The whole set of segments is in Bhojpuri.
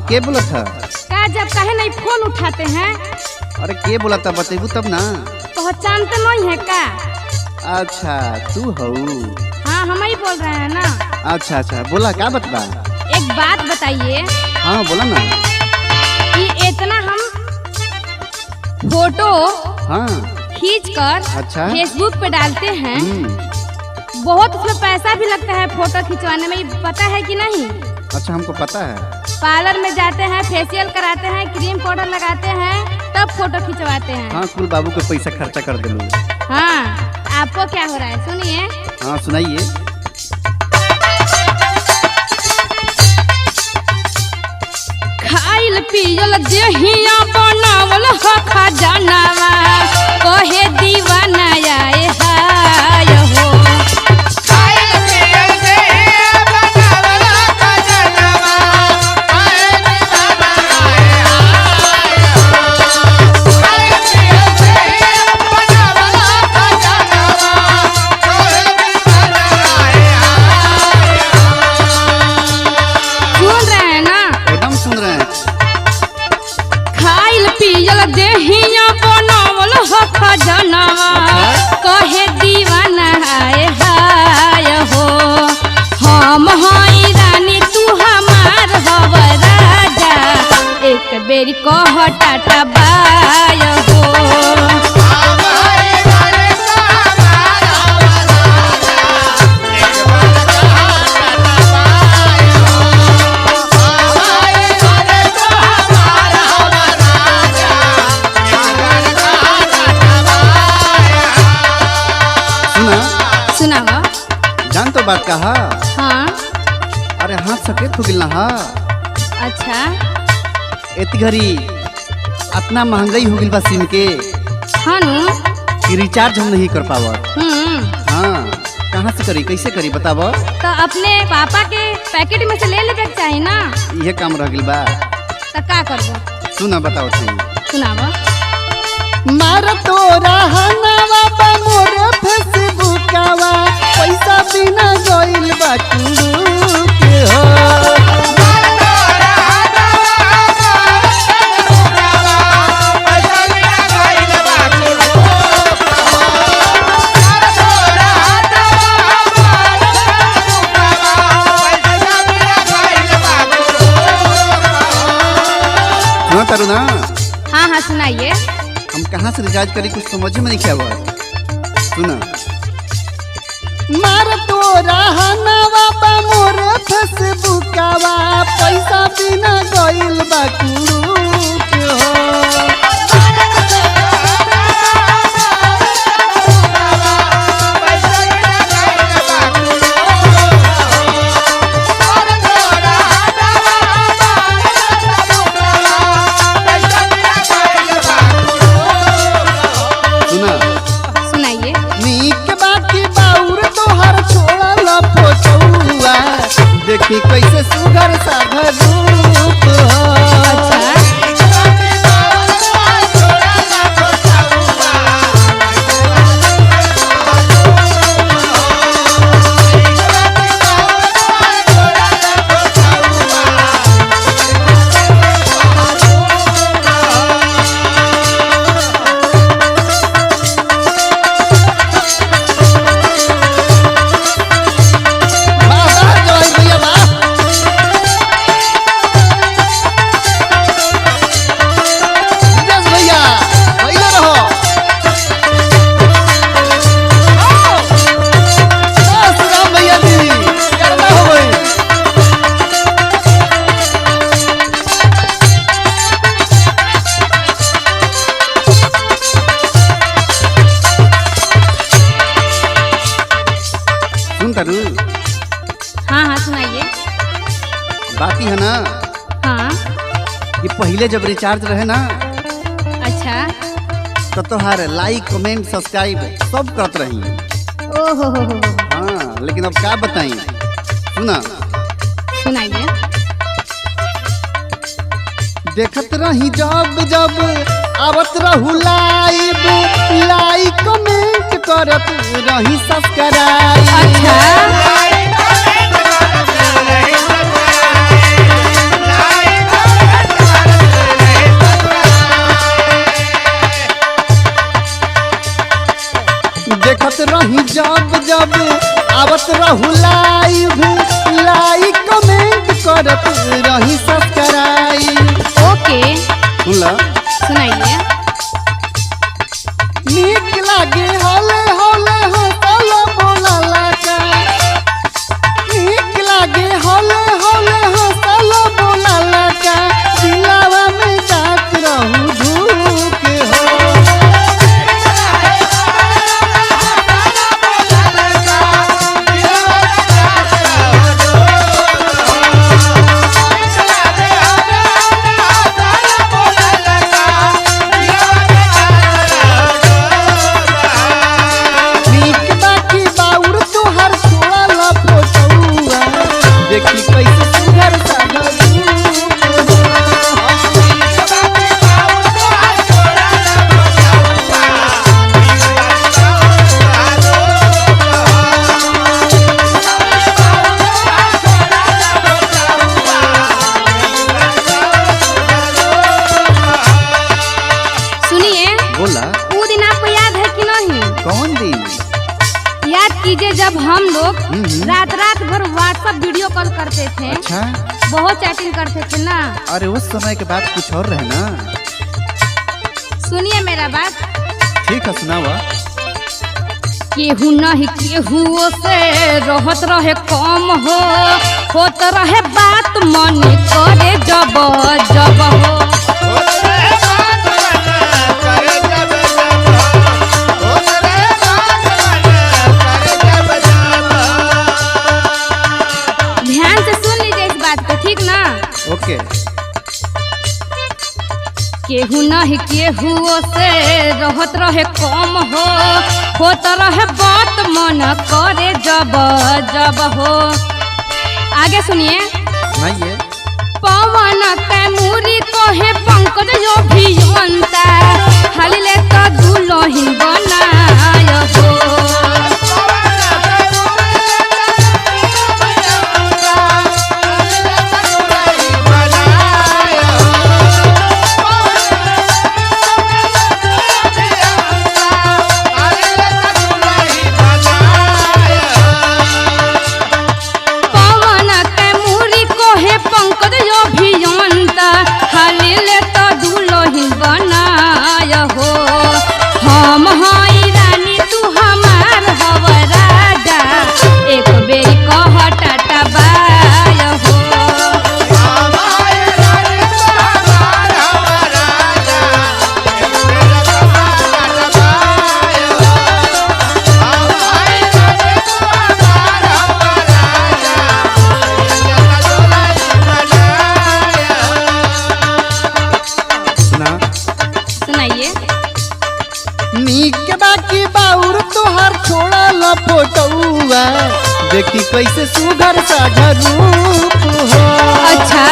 के बोला था? का जब कहे नहीं फोन उठाते हैं? अरे के बोला था बतेबू तब ना। पहचानते नहीं है का? अच्छा तू हऊ? हाँ हम ही बोल रहे हैं ना। अच्छा अच्छा बोला क्या बता। एक बात बताइए। हाँ बोला ना। कि इतना हम फोटो हाँ खींच कर अच्छा फेसबुक पे डालते हैं, बहुत उसमें पैसा भी लगता है फोटो खिंचवाने में, पता है कि नहीं? अच्छा हमको पता है। पार्लर में जाते हैं, फेशियल कराते हैं, क्रीम पाउडर लगाते हैं, तब फोटो खिंचवाते हैं। हाँ कुल बाबू के पैसा खर्चा कर दिलू। हाँ आपको क्या हो रहा है सुनिए। हाँ सुनाइए। खाइल पियल देहिया बनावल ह खजानावा, कहे दीवाना आए हाय हो। खाइल पियल देहिया बनावल ह खजानावा, कहे दीवाना आए हाय हो। खाइल पियल देहिया बनावल ह खजानावा, कहे दीवाना आए हाय हो। सुन रहे हैं ना? एकदम सुन रहे हैं। खाइल पियल देहिया बनावल ह खजानावा, कहे दीवाना आए हाय हो। हम हई रानी तू हमार हव राजा, एक बेरी कह टाटा बाय हो। सुनावा। जान तो बात कहा। हाँ अरे हाथ सके तू गिलना हा। अच्छा इतनी घड़ी इतना महंगाई हो गई बा सिम के हाँ नु। कि रिचार्ज हम नहीं कर पावत। हाँ कहाँ से करी कैसे करी बताब। तो अपने पापा के पैकेट में से ले लेवे के चाहिए ना। ये काम रह गइल बा। तो का करबो? सुना बताओ तुम। सुनावा। मार तोरा हनावा बा मोरे फेसबुकवा, पैसा बिना गइल बा कुड़ू के हो। सुना तारू ना। हाँ हाँ सुनाइए। हम कहाँ से रिचार्ज करी कुछ समझ में नहीं क्या हुआ। सुना। मार तोरा हनावा बा मोरे फेसबुकवा, पैसा बिना गइल बा कुड़ू के हो। सुनाइए। नीक बाकी बाउर तोहर छोड़ल फोटोआ, देखी कैसे सुघर सागर रूप हो। अच्छा हाँ हाँ सुनाइए। बाकी है ना। हाँ कि पहले जब रिचार्ज रहे ना अच्छा। तो तोहार लाइक कमेंट सब्सक्राइब सब करत रही। ओहो हो। हाँ लेकिन अब क्या बताई। सुना। सुनाइए। देखत रही जब जब आवत रहू लाइव, लाइक कमेंट करत रही सब्सक्राइब। अच्छा करत रहू लाइव, लाइक कमेंट करत रही सब्सक्राइब। ओके सुनला सुनाइए। नीक लागे हौले हौले हंसल बोलला का, नीक लागे हौले हौले हंसल बोलला का, दिलवा में जात रहू धूक हो। नीक बाकी बाउर तोहर छोड़ल फोटोआ, देखी कैसे सुघर सागर रूप हो। सुनिए, बोला वो दिन आपको याद है कि नहीं? कौन दिन? याद कीजिए जब हम लोग हम्म। रात रात भर व्हाट्सएप वीडियो कॉल करते थे, अच्छा, बहुत चैटिंग करते थे ना। अरे उस समय के बाद कुछ और रहे ना। सुनिए मेरा बात। ठीक है सुनावा। केहू नहीं केहू से रहत रहे कम हो, होत रहे बात मन करे जब जब हो। ध्यान से सुन लीजिए इस बात को, ठीक ना? ओके। केहू नहीं केहू से रहत रहे कम हो, होत रहे बात मन करे जब जब हो। आगे सुनिए। सुनाइए। पवन तैमूरी कहे पंकज अभियंता, हाली ले तो दुल्हन बनाय हो। पवन तैमूरी कहे पंकज अभियंता, हाली ले तो दुल्हन बनाय हो। हम हई रानी तू हमार हव राजा, एक बेरी कह टाटा बाय हो। सुना। सुनाइए। नीक बाकी बाउर तोहर छोड़ल फोटोआ, देखी कैसे सुघर सागर रूप हो। अच्छा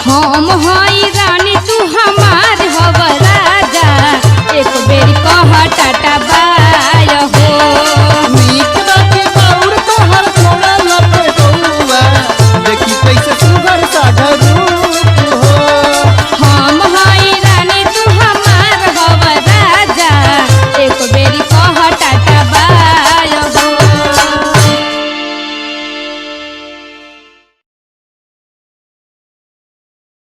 हम हई रानी तू हमार हव राजा, एक बेरी कह टाटा बा